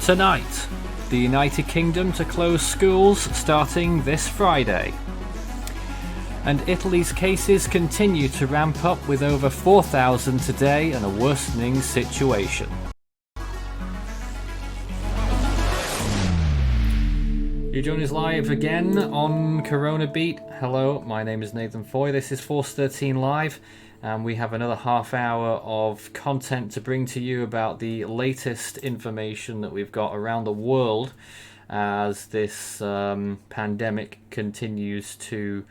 Tonight, the United Kingdom to close schools starting this Friday. And Italy's cases continue to ramp up with over 4,000 today and a worsening situation. You join us live again on CoronaBeat. Hello, my name is Nathan Foy. This is Force 13 Live, and we have another half hour of content to bring to you about the latest information that we've got around the world as this pandemic continues to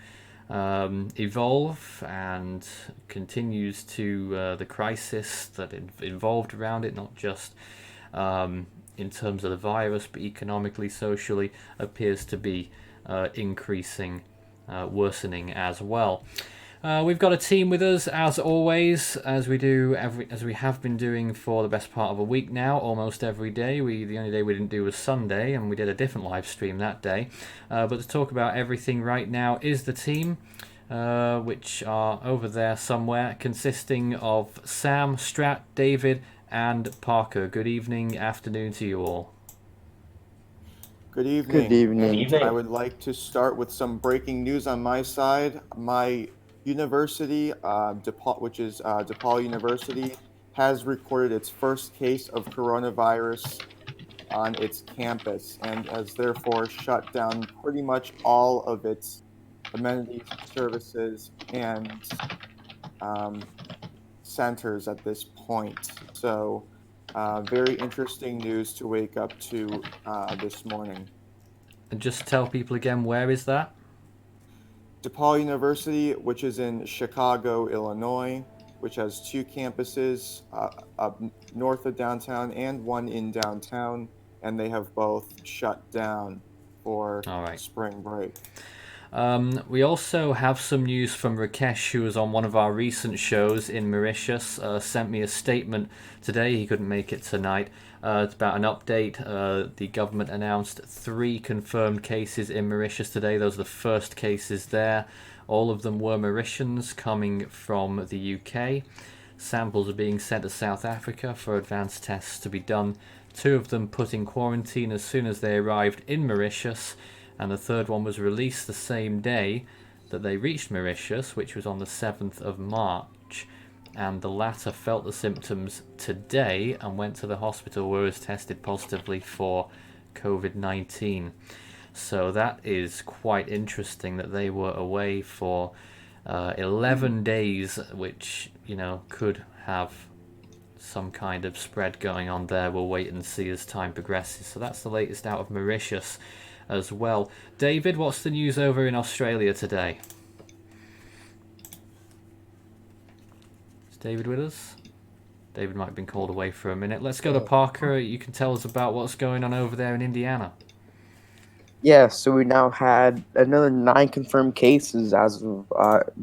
evolve and continues to the crisis that involved around it, not just in terms of the virus, but economically, socially, appears to be increasing, worsening as well. We've got a team with us as always, as we have been doing for the best part of a week now, almost every day. The only day we didn't do was Sunday, and we did a different live stream that day. But to talk about everything right now is the team, which are over there somewhere, consisting of Sam, Strat, David, and Parker. Good evening, afternoon to you all. Good evening. Good evening. I would like to start with some breaking news on my side. My university, DePaul University, has recorded its first case of coronavirus on its campus and has therefore shut down pretty much all of its amenities, services, and centers at this point. So very interesting news to wake up to this morning. And just tell people again, where is that? DePaul University, which is in Chicago, Illinois, which has two campuses up north of downtown and one in downtown, and they have both shut down for spring break. We also have some news from Rakesh, who was on one of our recent shows in Mauritius, sent me a statement today. He couldn't make it tonight. It's about an update. The government announced 3 confirmed cases in Mauritius today. Those are the first cases there. All of them were Mauritians coming from the UK. Samples are being sent to South Africa for advanced tests to be done. 2 of them put in quarantine as soon as they arrived in Mauritius. And the third one was released the same day that they reached Mauritius, which was on the 7th of March. And the latter felt the symptoms today and went to the hospital where he was tested positively for COVID-19. So that is quite interesting that they were away for 11 days, which, could have some kind of spread going on there. We'll wait and see as time progresses. So that's the latest out of Mauritius as well. David, what's the news over in Australia today? Is David with us? David might have been called away for a minute. Let's go to Parker. You can tell us about what's going on over there in Indiana. Yeah, so we now had another 9 confirmed cases as of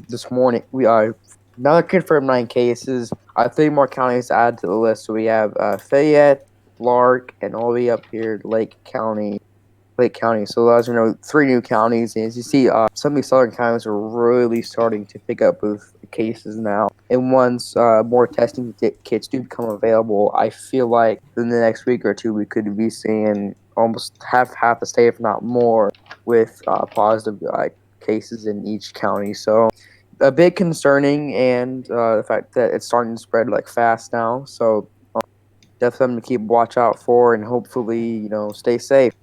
this morning. We are another confirmed 9 cases. 3 more counties to add to the list. So we have Fayette, Lark, and all the way up here, Lake County. So as you know, 3 new counties. And as you see, some of these southern counties are really starting to pick up with cases now. And once more testing kits do become available, I feel like in the next week or 2 we could be seeing almost half the state, if not more, with positive cases in each county. So a bit concerning, and the fact that it's starting to spread fast now. So definitely something to keep watch out for, and hopefully stay safe.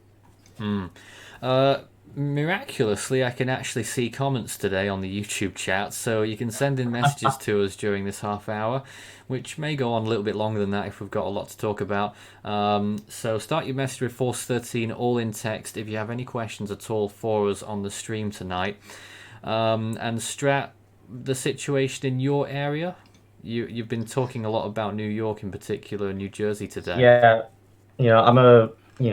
Miraculously, I can actually see comments today on the YouTube chat, so you can send in messages to us during this half hour, which may go on a little bit longer than that if we've got a lot to talk about. So start your message with Force 13, all in text, if you have any questions at all for us on the stream tonight. And Strat, the situation in your area? You've been talking a lot about New York in particular and New Jersey today. Yeah, I'm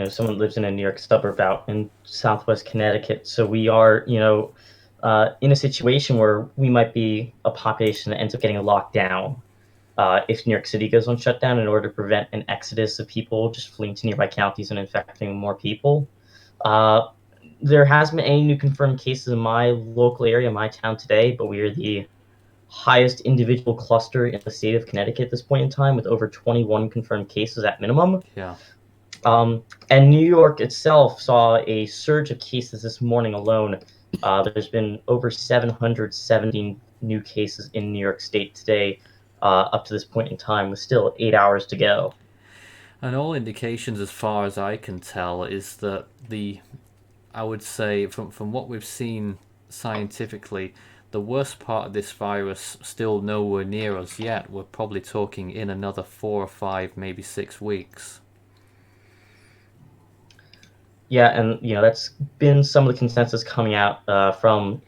someone who lives in a New York suburb out in southwest Connecticut. So we are, in a situation where we might be a population that ends up getting locked down if New York City goes on shutdown in order to prevent an exodus of people just fleeing to nearby counties and infecting more people. There hasn't been any new confirmed cases in my local area, my town today, but we are the highest individual cluster in the state of Connecticut at this point in time, with over 21 confirmed cases at minimum. Yeah. And New York itself saw a surge of cases this morning alone. There's been over 717 new cases in New York State today, up to this point in time, with still 8 hours to go. And all indications, as far as I can tell, is that I would say, from what we've seen scientifically, the worst part of this virus still nowhere near us yet. We're probably talking in another 4 or 5, maybe 6 weeks. Yeah, and that's been some of the consensus coming out from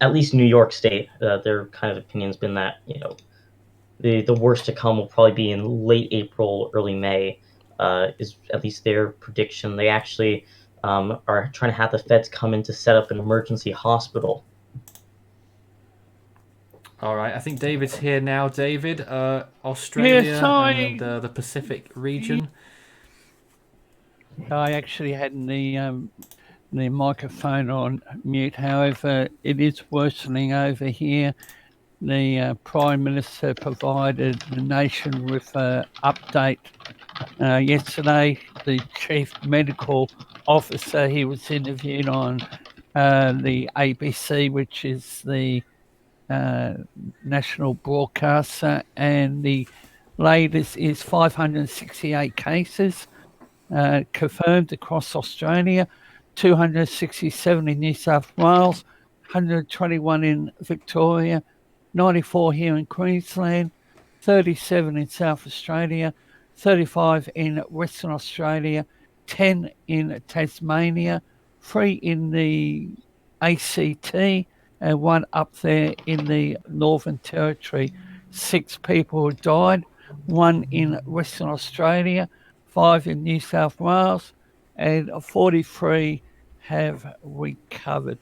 at least New York State. Their kind of opinion's been that the worst to come will probably be in late April, early May. Is at least their prediction. They actually are trying to have the feds come in to set up an emergency hospital. All right, I think David's here now. David, Australia and the Pacific region. I actually had the microphone on mute. However, it is worsening over here. The Prime Minister provided the nation with an update yesterday. The Chief Medical Officer, he was interviewed on the ABC, which is the national broadcaster, and the latest is 568 cases confirmed across Australia, 267 in New South Wales, 121 in Victoria, 94 here in Queensland, 37 in South Australia, 35 in Western Australia, 10 in Tasmania, 3 in the ACT, and 1 up there in the Northern Territory. 6 people have died, 1 in Western Australia, 5 in New South Wales, and 43 have recovered.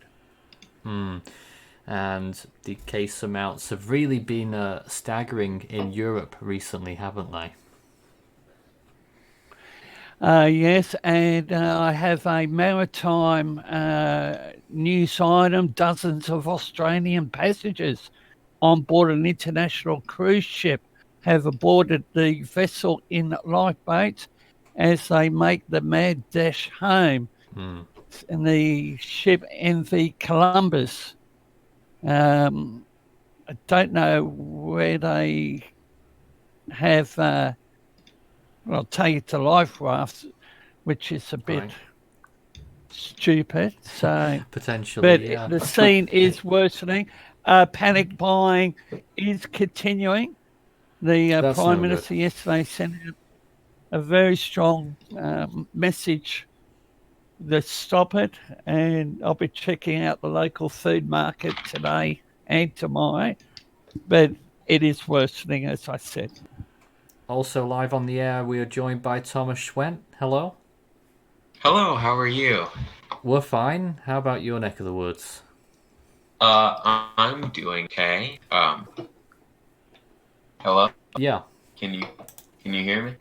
And the case amounts have really been staggering in Europe recently, haven't they? Yes, and I have a maritime news item. Dozens of Australian passengers on board an international cruise ship have aborted the vessel in lifeboats as they make the mad dash home. In the ship MV Columbus. I don't know where they have, I'll take it to life rafts, which is a bit stupid. So potentially, yeah. The scene is worsening. Panic buying is continuing. The Prime Minister yesterday sent out a very strong message to stop it, and I'll be checking out the local food market today and tomorrow, but it is worsening, as I said. Also live on the air, we are joined by Thomas Schwent. Hello. Hello, how are you? We're fine. How about your neck of the woods? I'm doing okay. Hello? Yeah. Can you hear me?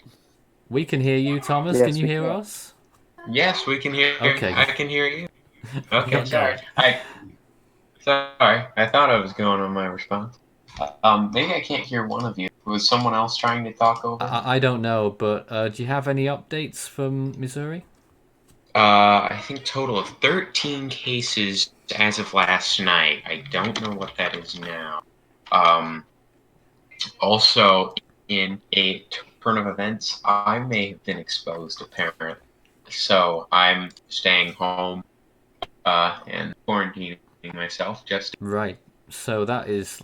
We can hear you, Thomas. Yes, can you we hear can. us? Yes, we can hear. Okay. I can hear you. Okay, No, sorry. Sorry. I thought I was going on my response. Maybe I can't hear one of you. Was someone else trying to talk over? I don't know, but do you have any updates from Missouri? I think total of 13 cases as of last night. I don't know what that is now. Also, in a turn of events, I may have been exposed apparently. So I'm staying home and quarantining myself just. Right. So that is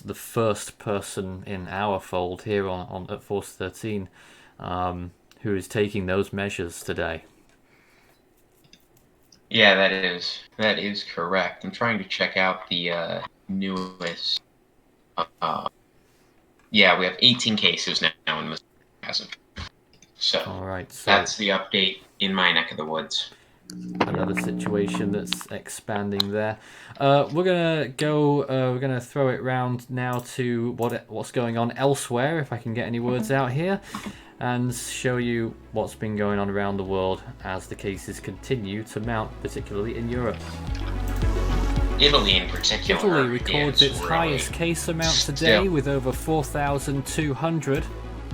the first person in our fold here on at Force 13 who is taking those measures today. Yeah, that is correct. I'm trying to check out the newest. Yeah, we have 18 cases now in Missouri. So, all right, so that's the update in my neck of the woods. Another situation that's expanding there. We're gonna throw it round now to what's going on elsewhere, if I can get any words out here, and show you what's been going on around the world as the cases continue to mount, particularly in Europe. Italy in particular. Italy records its highest case amount today with over 4,200.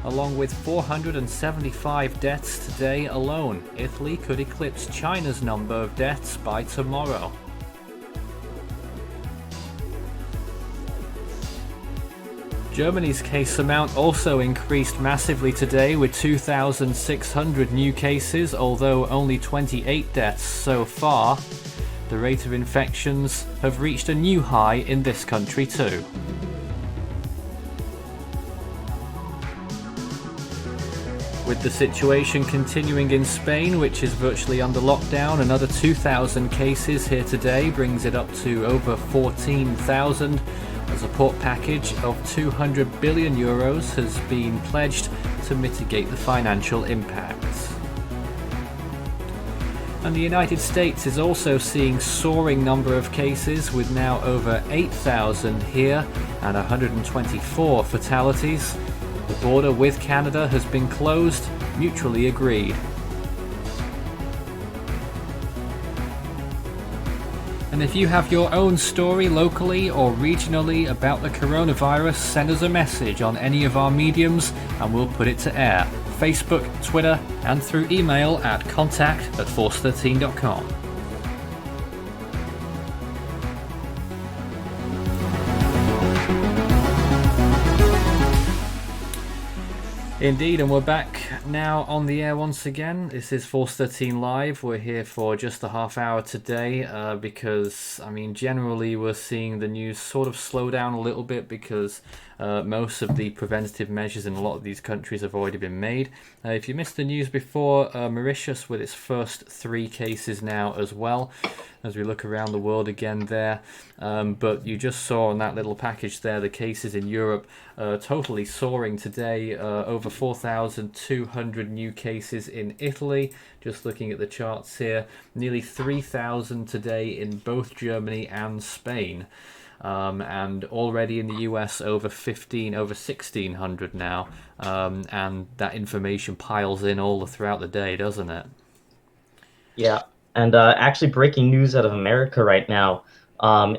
Along with 475 deaths today alone, Italy could eclipse China's number of deaths by tomorrow. Germany's case amount also increased massively today with 2,600 new cases, although only 28 deaths so far. The rate of infections have reached a new high in this country too. With the situation continuing in Spain, which is virtually under lockdown, another 2,000 cases here today brings it up to over 14,000. A support package of 200 billion euros has been pledged to mitigate the financial impacts. And the United States is also seeing soaring number of cases, with now over 8,000 here and 124 fatalities. The border with Canada has been closed, mutually agreed. And if you have your own story locally or regionally about the coronavirus, send us a message on any of our mediums and we'll put it to air. Facebook, Twitter, and through email at contact@force13.com. Indeed, and we're back now on the air once again. This is Force 13 Live. We're here for just a half hour today because, I mean, generally we're seeing the news sort of slow down a little bit because most of the preventative measures in a lot of these countries have already been made. If you missed the news before, Mauritius with its first 3 cases now as well, as we look around the world again there. But you just saw on that little package there the cases in Europe totally soaring today, over 4,200 new cases in Italy. Just looking at the charts here, nearly 3,000 today in both Germany and Spain. And already in the US over 1,600 now, and that information piles in all throughout the day, doesn't it? Yeah, and actually breaking news out of America right now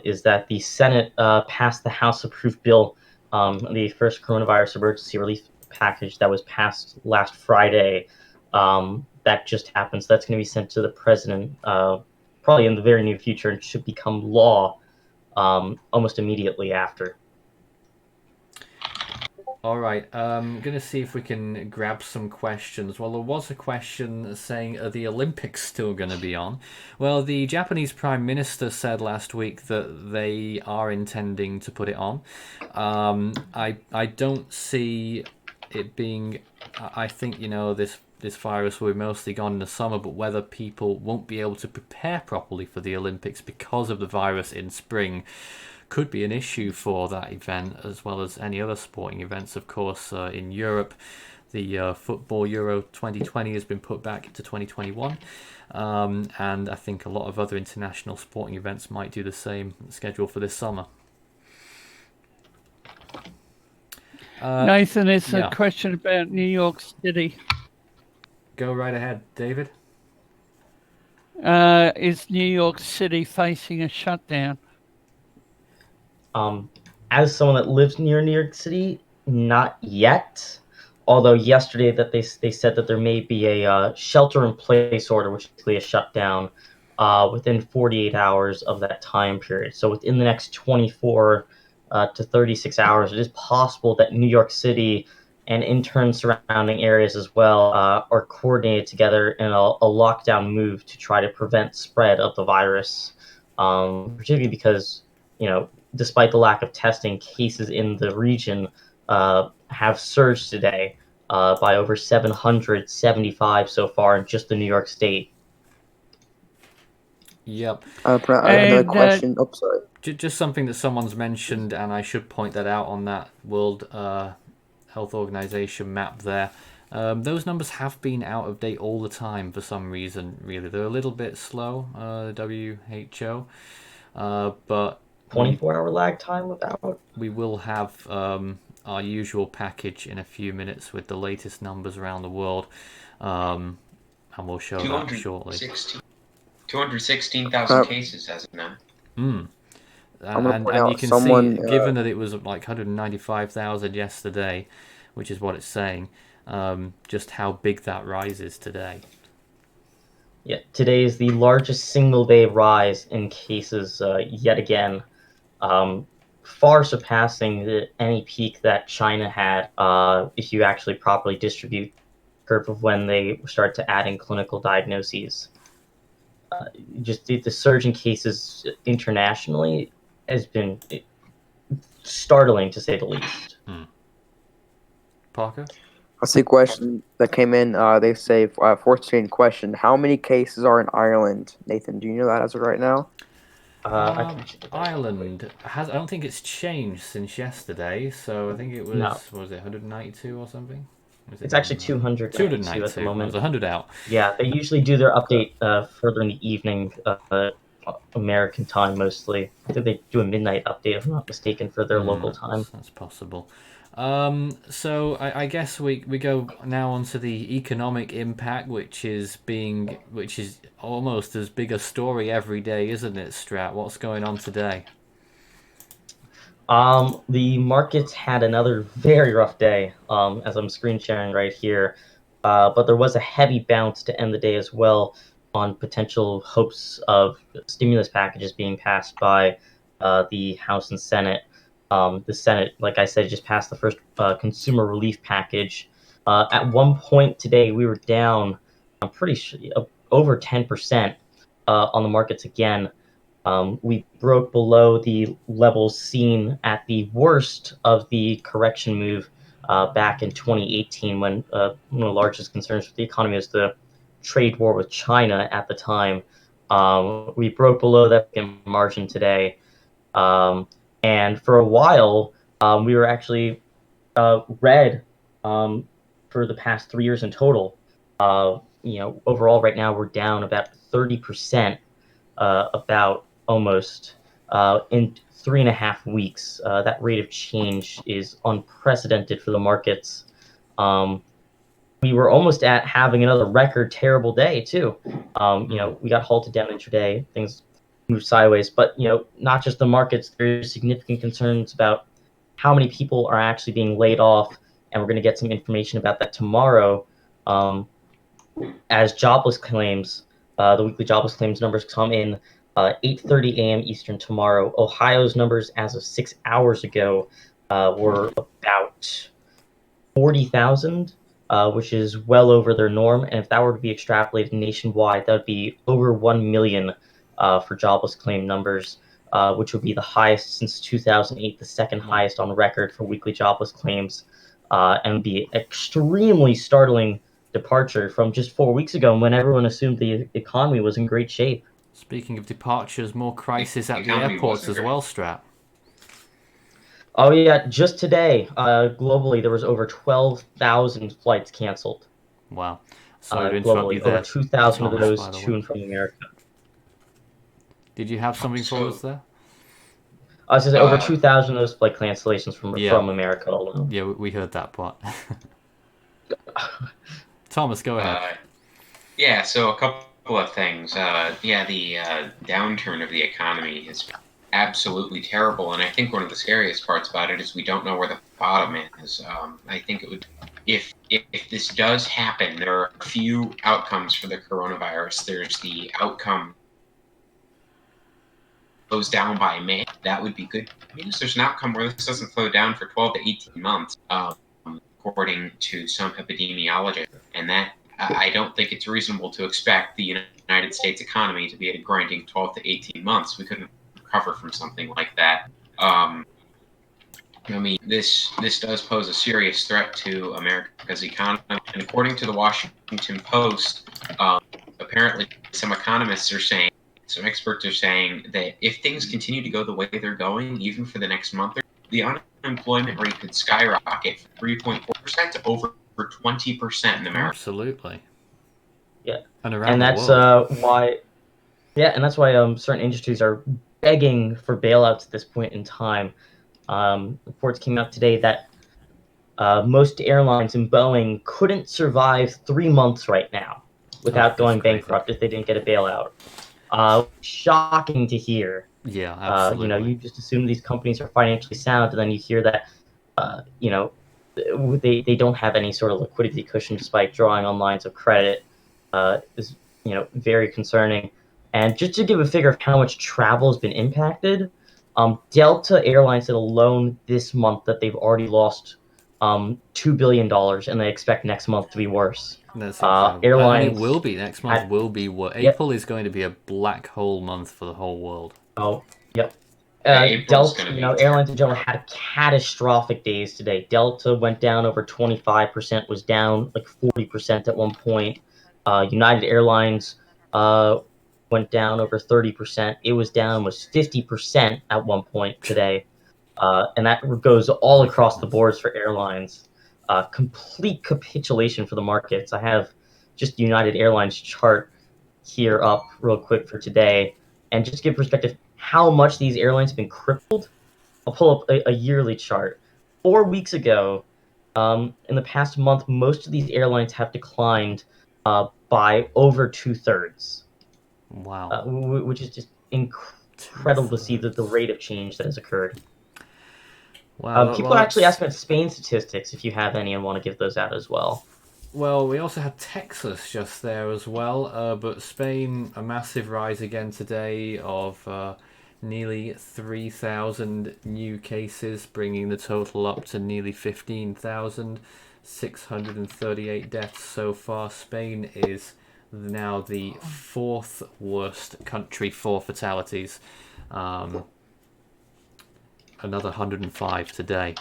is that the Senate passed the House-approved bill, the first coronavirus emergency relief package that was passed last Friday. That just happened, so that's going to be sent to the president probably in the very near future and should become law almost immediately after. All right, I'm going to see if we can grab some questions. Well, there was a question saying, are the Olympics still going to be on? Well, the Japanese Prime Minister said last week that they are intending to put it on. I don't see it being... I think, you know, this virus will be mostly gone in the summer, but whether people won't be able to prepare properly for the Olympics because of the virus in spring could be an issue for that event, as well as any other sporting events. Of course, in Europe, the football Euro 2020 has been put back into 2021, and I think a lot of other international sporting events might do the same, scheduled for this summer. Nathan, it's a question about New York City. Go right ahead, David. Is New York City facing a shutdown? As someone that lives near New York City, not yet. Although yesterday that they said that there may be a shelter-in-place order, which is basically a shutdown, within 48 hours of that time period. So within the next 24 to 36 hours, it is possible that New York City and in turn surrounding areas as well are coordinated together in a lockdown move to try to prevent spread of the virus, particularly because, you know, despite the lack of testing, cases in the region have surged today by over 775 so far in just the New York State. Yep. Another question. Oh, sorry. Just something that someone's mentioned, and I should point that out on that World Health Organization map there. Those numbers have been out of date all the time for some reason, really. They're a little bit slow, WHO, but 24-hour lag time without. We will have our usual package in a few minutes with the latest numbers around the world, and we'll show that shortly. 216,000 cases as of now. And you can see, given that it was like 195,000 yesterday, which is what it's saying. Just how big that rise is today. Yeah, today is the largest single-day rise in cases yet again, far surpassing any peak that China had if you actually properly distribute the curve of when they start to add in clinical diagnoses. Just the surge in cases internationally has been startling, to say the least. Parker? I see a question that came in. They say, 14 question, how many cases are in Ireland? Nathan, do you know that as of right now? I can actually get that real quick. Ireland I don't think it's changed since yesterday, so I think it was No. what was it 192 or something? It's actually 292 at the 292. I was moment. 100 out. Yeah, they usually do their update further in the evening, American time mostly. I think they do a midnight update, if I'm not mistaken, for their local time. That's possible. So I guess we go now onto the economic impact, which is almost as big a story every day, isn't it, Strat? What's going on today? The markets had another very rough day, as I'm screen sharing right here. But there was a heavy bounce to end the day as well on potential hopes of stimulus packages being passed by the House and Senate. The Senate, like I said, just passed the first consumer relief package. At one point today, we were down, I'm pretty sure, over 10% on the markets again. We broke below the levels seen at the worst of the correction move back in 2018, when one of the largest concerns for the economy was the trade war with China at the time. We broke below that margin today. And for a while, we were actually red for the past 3 years in total. Overall, right now we're down about 30%, about almost in 3.5 weeks. That rate of change is unprecedented for the markets. We were almost at having another record terrible day too. We got halted down intraday. Things moved sideways, but not just the markets. There's significant concerns about how many people are actually being laid off, and we're going to get some information about that tomorrow. As jobless claims, the weekly jobless claims numbers come in 8:30 a.m. Eastern tomorrow. Ohio's numbers as of 6 hours ago were about 40,000, which is well over their norm. And if that were to be extrapolated nationwide, that would be over 1 million for jobless claim numbers, which would be the highest since 2008, the second highest on record for weekly jobless claims, and be extremely startling departure from just 4 weeks ago when everyone assumed the economy was in great shape. Speaking of departures, more crisis at the economy airports wasn't as great. well, Strat. Oh yeah, just today, globally there was over 12,000 flights canceled. Wow. Sorry to interrupt Globally, you over there, 2,000 of Thomas, those by the to way. and from America. Did you have something for us there? I was over 2,000 of those flight cancellations from America alone. Yeah, we heard that part. Thomas, go ahead. Yeah, so a couple of things. The downturn of the economy is absolutely terrible, and I think one of the scariest parts about it is we don't know where the bottom is. I think it would, if this does happen, there are a few outcomes for the coronavirus. There's the outcome goes down by May. That would be good news. There's an outcome where this doesn't slow down for 12 to 18 months, according to some epidemiologists, and that I don't think it's reasonable to expect the United States economy to be at a grinding 12 to 18 months. We couldn't recover from something like that. This does pose a serious threat to America's economy. And according to the Washington Post, apparently some economists are saying, some experts are saying that if things continue to go the way they're going, even for the next month, the unemployment rate could skyrocket from 3.4% to over 20% in America. Absolutely. Yeah, And around and the that's world. why. Yeah, and that's why certain industries are begging for bailouts at this point in time. Reports came out today that most airlines and Boeing couldn't survive 3 months right now without going bankrupt if they didn't get a bailout. Shocking to hear. Yeah, absolutely. You just assume these companies are financially sound, and then you hear that, they don't have any sort of liquidity cushion despite drawing on lines of credit is very concerning. And just to give a figure of how much travel has been impacted, Delta Airlines said alone this month that they've already lost $2 billion, and they expect next month to be worse. That's incredible. And it will be. Next month will be worse. April is going to be a black hole month for the whole world. Oh, yep. April's Delta, gonna be airlines in general had catastrophic days today. Delta went down over 25%, was down like 40% at one point. United Airlines went down over 30%. It was down was 50% at one point today. And that goes all across the boards for airlines. Complete capitulation for the markets. I have just United Airlines chart here up real quick for today. And just to give perspective, how much these airlines have been crippled, I'll pull up a yearly chart. 4 weeks ago, in the past month, most of these airlines have declined by over 2/3. Wow. Which is just incredible to see the rate of change that has occurred. Wow. People are actually asking about Spain statistics, if you have any and want to give those out as well. Well, we also had Texas just there as well, but Spain, a massive rise again today of nearly 3,000 new cases, bringing the total up to nearly 15,638 deaths so far. Spain is now the 4th worst country for fatalities. Another 105 today.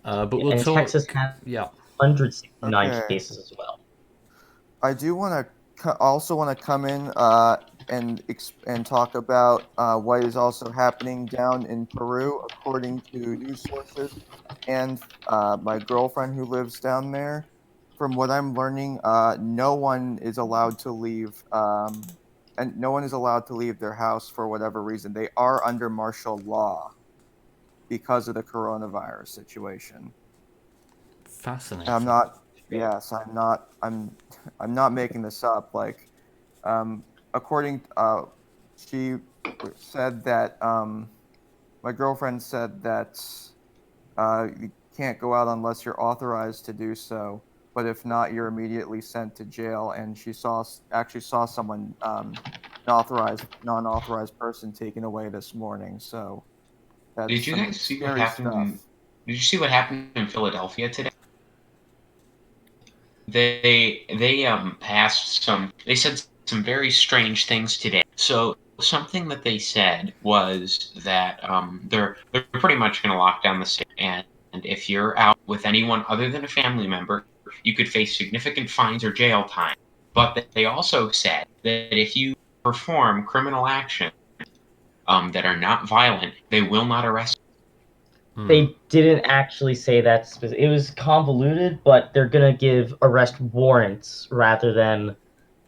But we'll talk. Texas had 169 cases as well. I do want to also want to come in and talk about what is also happening down in Peru, according to news sources and my girlfriend who lives down there. From what I'm learning, no one is allowed to leave, and no one is allowed to leave their house for whatever reason. They are under martial law because of the coronavirus situation. Fascinating. I'm not making this up. Like, according, she said that my girlfriend said that you can't go out unless you're authorized to do so. But if not, you're immediately sent to jail. And she actually saw someone, non-authorized person taken away this morning. So that's Did you guys see what happened? Did you see what happened in Philadelphia today? They passed some. They said some very strange things today. So something that they said was that they're pretty much going to lock down the city, and if you're out with anyone other than a family member, you could face significant fines or jail time. But they also said that if you perform criminal action that are not violent, they will not arrest you. They didn't actually say that. It was convoluted, but they're gonna give arrest warrants rather than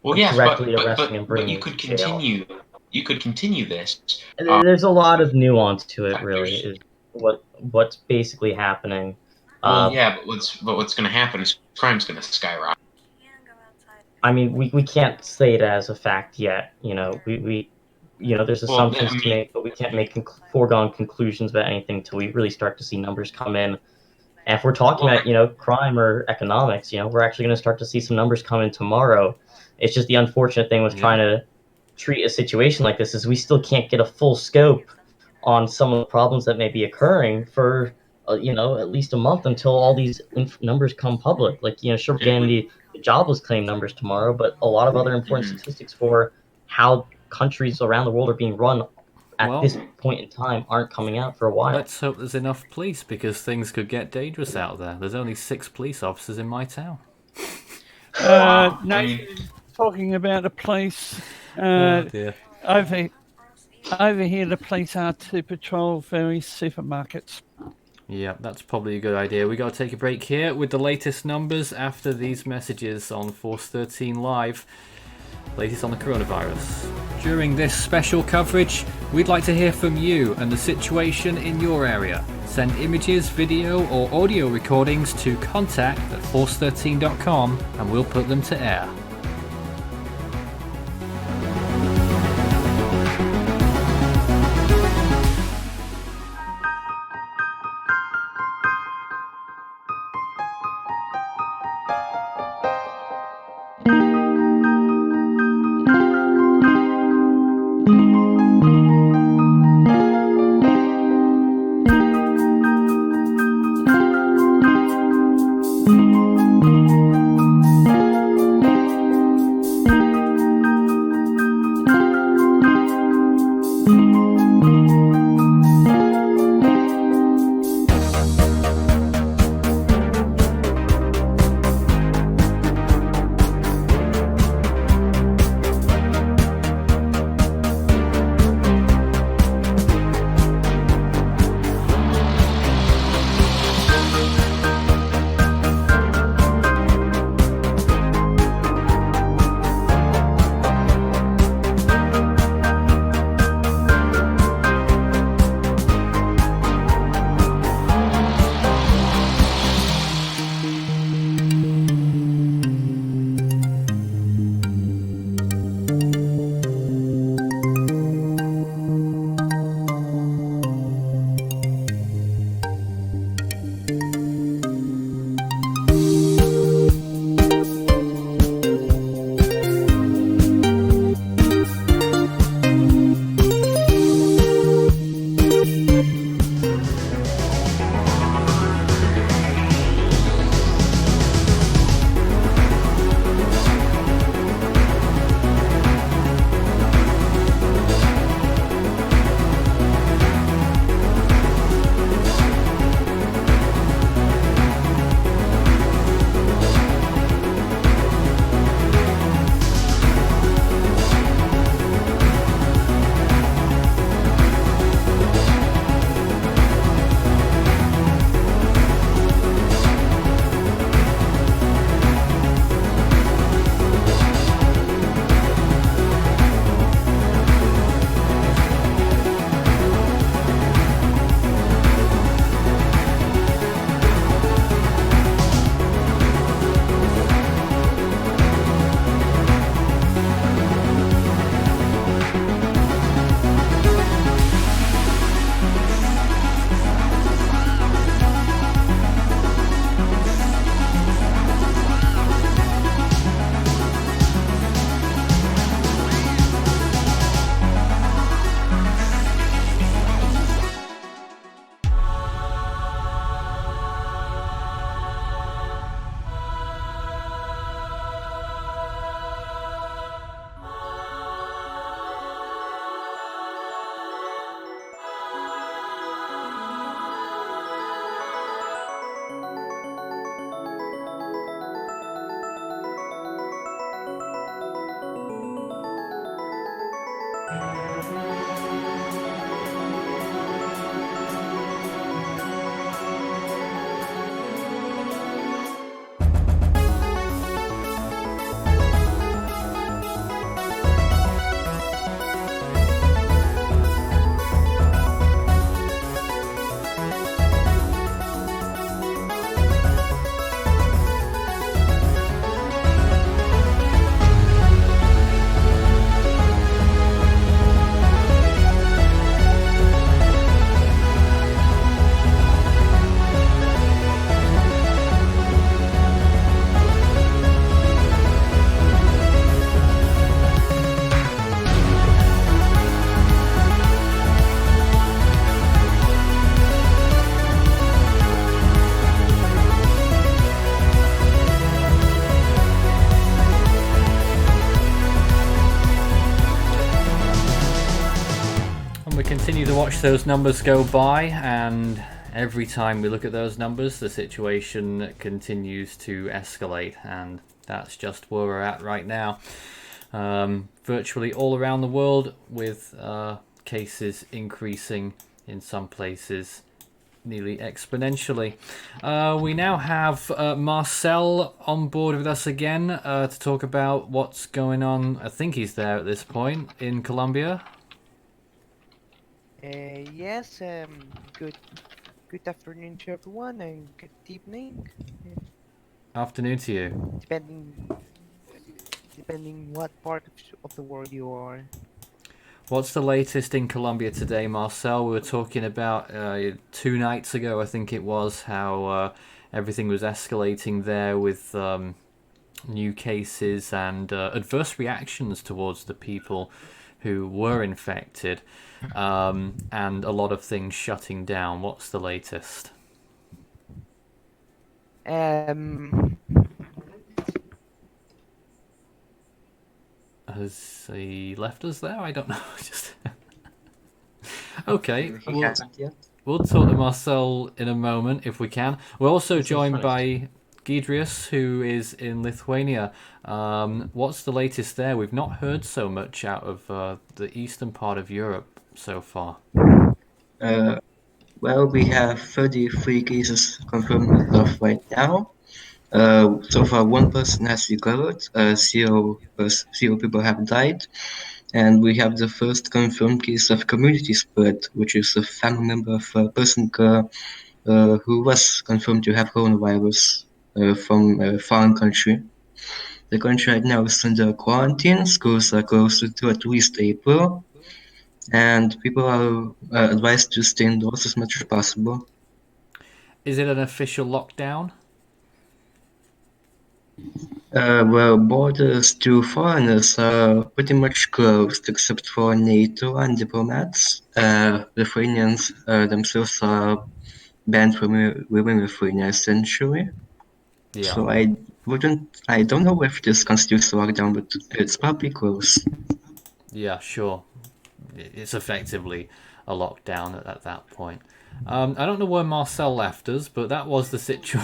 directly arresting and bringing you could continue. You could continue this. There's a lot of nuance to it, really. Is what's basically happening. Well, yeah, but what's going to happen is crime's going to skyrocket. I mean, we can't say it as a fact yet. There's assumptions to make, but we can't make foregone conclusions about anything until we really start to see numbers come in. And if we're talking about, crime or economics, we're actually going to start to see some numbers come in tomorrow. It's just the unfortunate thing with trying to treat a situation like this is we still can't get a full scope on some of the problems that may be occurring for, at least a month until all these numbers come public. Like, sure, we're getting the jobless claim numbers tomorrow, but a lot of other important statistics for how countries around the world are being run at this point in time aren't coming out for a while. Let's hope there's enough police, because things could get dangerous out there. There's only 6 police officers in my town. Talking about a police. Oh dear. Over here, the police are to patrol various supermarkets. Yeah, that's probably a good idea. We got to take a break here with the latest numbers after these messages on Force 13 Live. Latest on the coronavirus. During this special coverage, we'd like to hear from you and the situation in your area. Send images, video or audio recordings to contact@force13.com and we'll put them to air. watch those numbers go by, and every time we look at those numbers, the situation continues to escalate, and that's just where we're at right now. Virtually all around the world, with cases increasing in some places nearly exponentially. We now have Marcel on board with us again to talk about what's going on. I think he's there at this point in Colombia. Yes, good afternoon to everyone and good evening, Afternoon to you. depending what part of the world you are. What's the latest in Colombia today, Marcel? We were talking about 2 nights ago, I think it was, how everything was escalating there with new cases and adverse reactions towards the people who were infected, and a lot of things shutting down. What's the latest? Um, Has he left us there? I don't know. Just okay. He hasn't yet. We'll talk to Marcel in a moment if we can. We're also He's joined finished. by Gidrius, who is in Lithuania. What's the latest there? We've not heard so much out of the eastern part of Europe so far. Well, we have 33 cases confirmed as of right now. So far, one person has recovered, zero people have died, and we have the first confirmed case of community spread, which is a family member of a person who was confirmed to have coronavirus from a foreign country. The country right now is under quarantine. Schools are closed to at least April, and people are advised to stay indoors as much as possible. Is it an official lockdown? Well, borders to foreigners are pretty much closed except for NATO and diplomats. Lithuanians themselves are banned from leaving Lithuania essentially. Yeah. So I don't know if this constitutes a lockdown, but it's probably close. Yeah, sure. It's effectively a lockdown at that point. I don't know where Marcel left us, but that was the situation.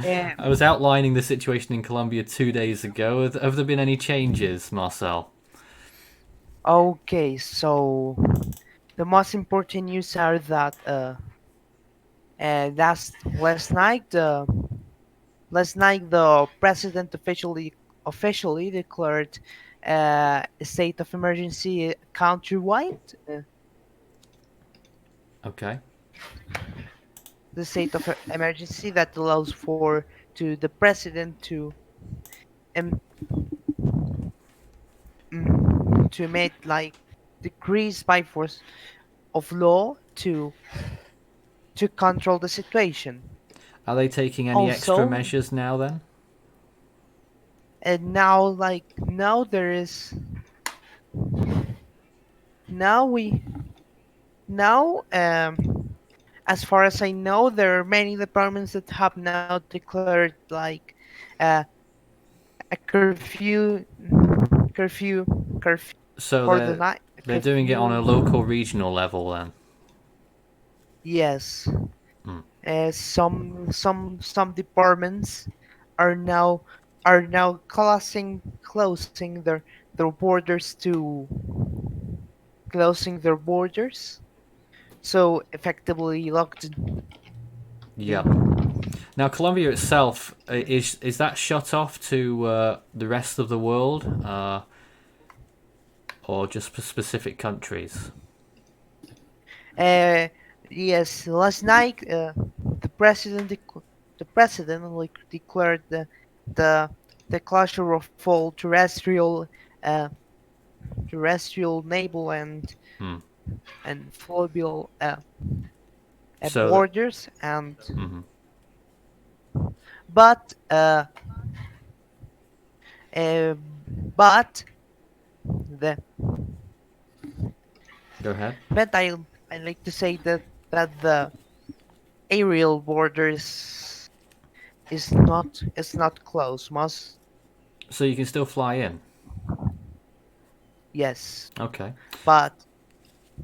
I was outlining the situation in Colombia 2 days ago. Have there been any changes, Marcel? okay, so the most important news are that that's last night the president officially declared a state of emergency countrywide. Okay. The state of emergency that allows for to the president um, to make like decrees by force of law to control the situation. Are they taking any extra Also, measures now then? and now there is now we now as far as I know, there are many departments that have now declared like uh, a curfew So for the night. they're doing it on a local, regional level then. Yes. Hmm. Some departments are now closing their borders to closing their borders, so effectively locked. Yeah. Now, Colombia itself, is that shut off to the rest of the world, or just for specific countries? Yes, last night the president like declared the the closure of all uh, terrestrial, naval, Hmm. and fluvial So that. borders, and Mhm. but uh, uh, but the Go ahead. but I like to say that the aerial borders is not close. Must So you can still fly in. Yes, Okay. but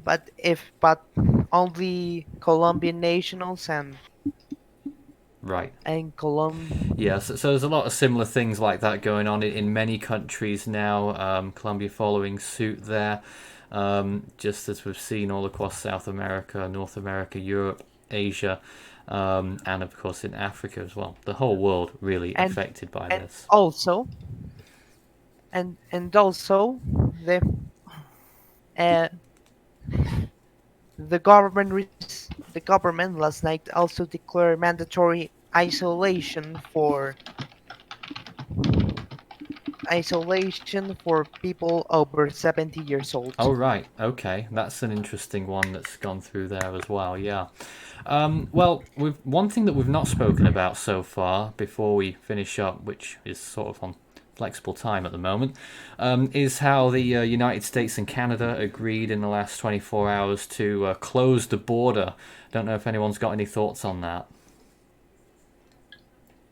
but only Colombian nationals Right. and Colom. Yeah, so there's a lot of similar things like that going on in many countries now. Colombia following suit there, just as we've seen all across South America, North America, Europe, Asia, and of course in Africa as well. The whole world really and affected by and this. also and also the uh, the government last night also declared mandatory isolation for people over 70 years old. Oh, right. Okay. That's an interesting one that's gone through there as well. Yeah. Well, one thing that we've not spoken about so far before we finish up, which is sort of on flexible time at the moment, is how the United States and Canada agreed in the last 24 hours to close the border. Don't know if anyone's got any thoughts on that.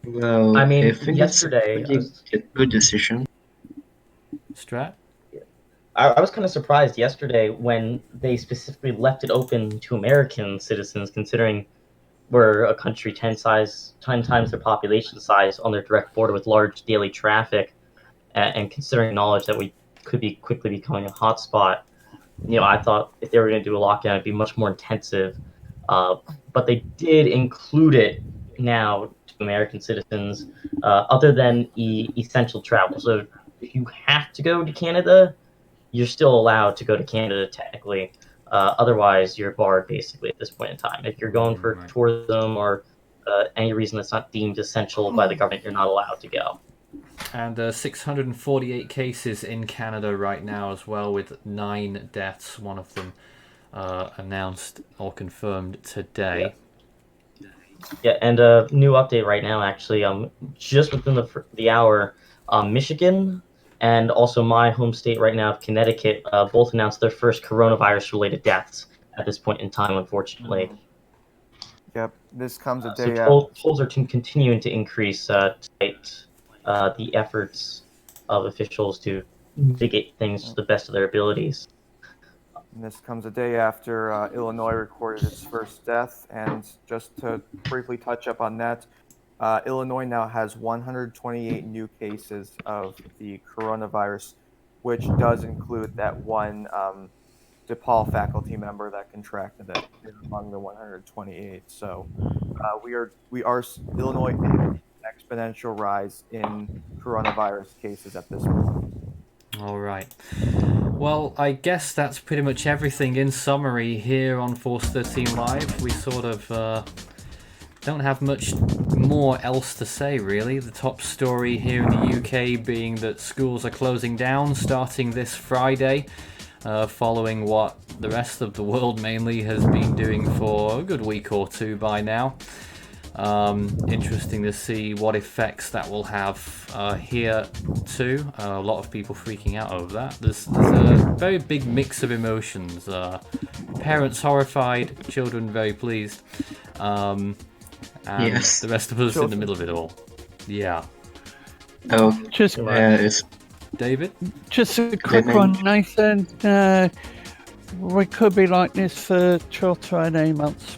Well, I I mean, think it's a yesterday, pretty good decision. Strat? I was kind of surprised yesterday when they specifically left it open to American citizens, considering we're a country 10 times their population size on their direct border with large daily traffic, and considering knowledge that we could be quickly becoming a hotspot. I thought if they were going to do a lockdown, it'd be much more intensive. But they did include it now to American citizens, other than essential travel. So if you have to go to Canada, you're still allowed to go to Canada technically. Otherwise, you're barred basically at this point in time. If you're going for Right. tourism or any reason that's not deemed essential by the government, you're not allowed to go. And 648 cases in Canada right now as well, with 9 deaths. One of them announced or confirmed today. Yeah, and a new update right now, actually. Just within the hour, Michigan and also my home state right now of Connecticut both announced their first coronavirus-related deaths at this point in time, unfortunately. Yep, this comes a So day after. tolls are continuing to increase despite the efforts of officials to mitigate things to the best of their abilities. And this comes a day after Illinois recorded its first death. And just to briefly touch up on that, Illinois now has 128 new cases of the coronavirus, which does include that one DePaul faculty member that contracted it among the 128. So Illinois is an exponential rise in coronavirus cases at this point. All right. Well, I guess that's pretty much everything in summary here on Force 13 Live. We sort of don't have much more else to say, really. The top story here in the UK being that schools are closing down starting this Friday, following what the rest of the world mainly has been doing for a good week or two by now. Interesting to see what effects that will have here too. A lot of people freaking out over that. There's a very big mix of emotions. Parents horrified, children very pleased, and Yes. the rest of us in the middle of it all. Yeah. Oh, Just, it's David? just a quick one, Nathan. We could be like this for 12 to 18 months.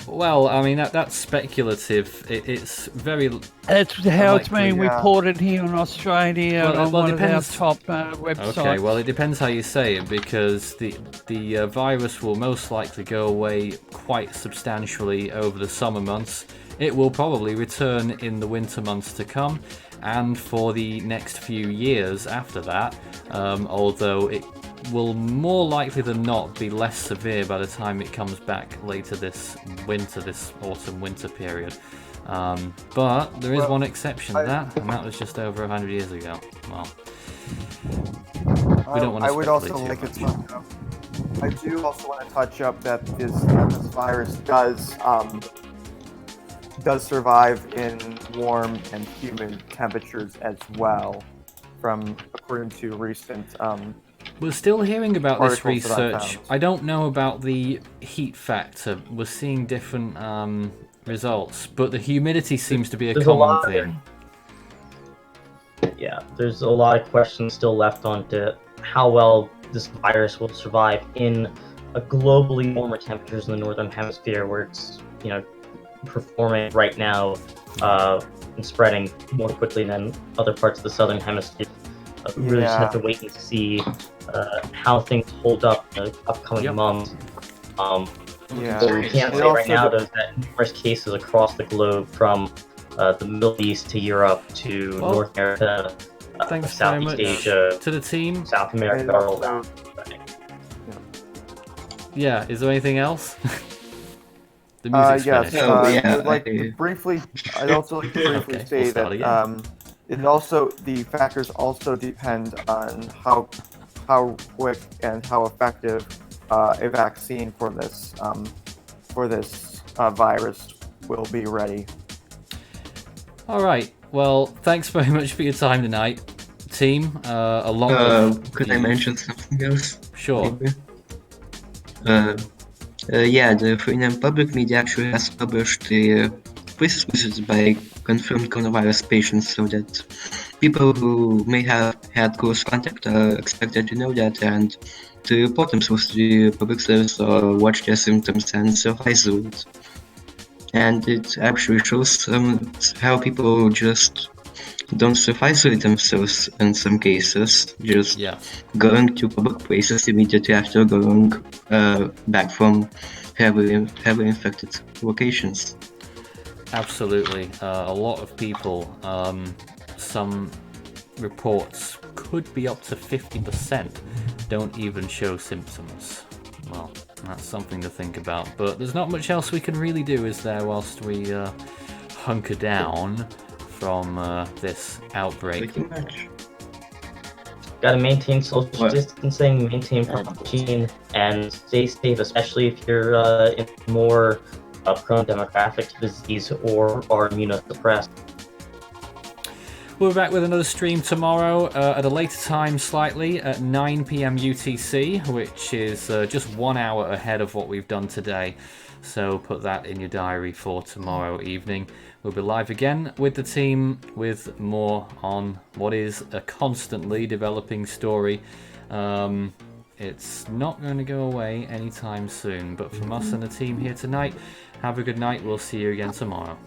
Well, I mean that's speculative. It's very. It's how it's Unlikely. being reported here in Australia on one of our top websites. Okay, well, it depends how you say it, because the virus will most likely go away quite substantially over the summer months. It will probably return in the winter months to come, and for the next few years after that, although it will more likely than not be less severe by the time it comes back later this autumn-winter period. But there is one exception to that, and that was just over 100 years ago. Well, we don't want to I would also speculate like too to much. touch up. I do also want to touch up that this virus does survive in warm and humid temperatures as well, according to recent. We're still hearing about this articles that I research. found. I don't know about the heat factor. We're seeing different results, but the humidity seems to be a There's a common lot- theme. Yeah, there's a lot of questions still left on to how well this virus will survive in globally warmer temperatures in the northern hemisphere, where it's performing right now and spreading more quickly than other parts of the southern hemisphere. We really just have to wait and see how things hold up in the upcoming months. But we can't say right now there's that numerous cases across the globe from the Middle East to Europe to North America, Thanks Southeast very much Asia, to the team. South America, all that. Yeah, is there anything else? The music's yes. finished. I would like to briefly. I'd also like to briefly Okay, say we'll start that the factors also depend on how quick and how effective a vaccine for this virus will be ready. All right. Well, thanks very much for your time tonight, team. Could I mention something else? Sure. Maybe? The Ukrainian public media actually has published the previous visits by confirmed coronavirus patients, so that people who may have had close contact are expected to know that and to report themselves to the public service or watch their symptoms and self-isolate. And it actually shows how people just don't self-isolate themselves in some cases, just going to public places immediately after going back from heavily infected locations. Absolutely. A lot of people, some reports could be up to 50% don't even show symptoms. Well, that's something to think about. But there's not much else we can really do, is there, whilst we hunker down from this outbreak? Pretty much. Gotta maintain social distancing, maintain hygiene, and stay safe, especially if you're in more prone demographic to disease or are immunosuppressed. We'll be back with another stream tomorrow at a later time slightly, at 9 PM UTC, which is just 1 hour ahead of what we've done today. So put that in your diary for tomorrow evening. We'll be live again with the team with more on what is a constantly developing story. It's not going to go away anytime soon, but from us and the team here tonight, have a good night. We'll see you again tomorrow.